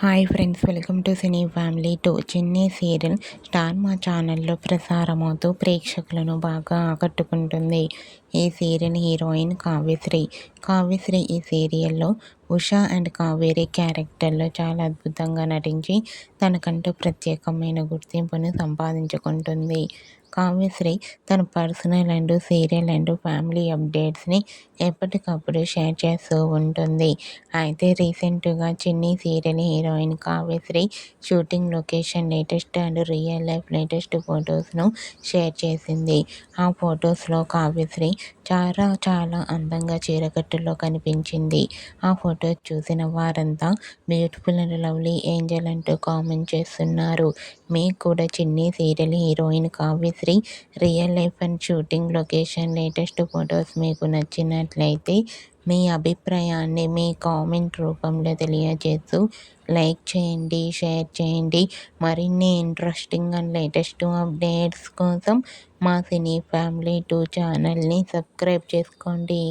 Hi friends, welcome to cine family 2. చిన్ని serial star మా ఛానల్లో ప్రసారమవుతూ ప్రేక్షకులను బాగా ఆకట్టుకుంటుంది. ఈ సీరియల్ హీరోయిన్ కావ్యశ్రీ. కావ్యశ్రీ ఈ సీరియల్లో ఉషా అండ్ కావేరి క్యారెక్టర్లో చాలా అద్భుతంగా నటించి తనకంటూ ప్రత్యేకమైన గుర్తింపును సంపాదించుకుంటుంది. కావ్యశ్రీ తన personal and serial and family అప్డేట్స్ని ఎప్పటికప్పుడు షేర్ చేస్తూ ఉంటుంది. అయితే రీసెంట్గా Chinni serial heroine Kavyasri shooting location latest and real life latest ఫొటోస్ను షేర్ చేసింది. ఆ ఫొటోస్లో కావ్యశ్రీ చాలా చాలా అందంగా చీరకట్టులో కనిపించింది. ఆ ఫొటోస్ చూసిన వారంతా బ్యూటిఫుల్ అండ్ లవ్లీ ఏంజల్ అంటూ కామెంట్ చేస్తున్నారు. మీకు కూడా చిన్ని serial heroine Kavyasri real life and shooting location latest photos మీకు నచ్చినట్లయితే మీ అభిప్రాయాన్ని మీ కామెంట్ రూపంలో తెలియజేస్తూ లైక్ చేయండి, షేర్ చేయండి. మరిన్ని ఇంట్రెస్టింగ్ అండ్ లేటెస్ట్ అప్డేట్స్ కోసం మా సినీ ఫ్యామిలీ 2 ఛానల్ని సబ్స్క్రైబ్ చేసుకోండి.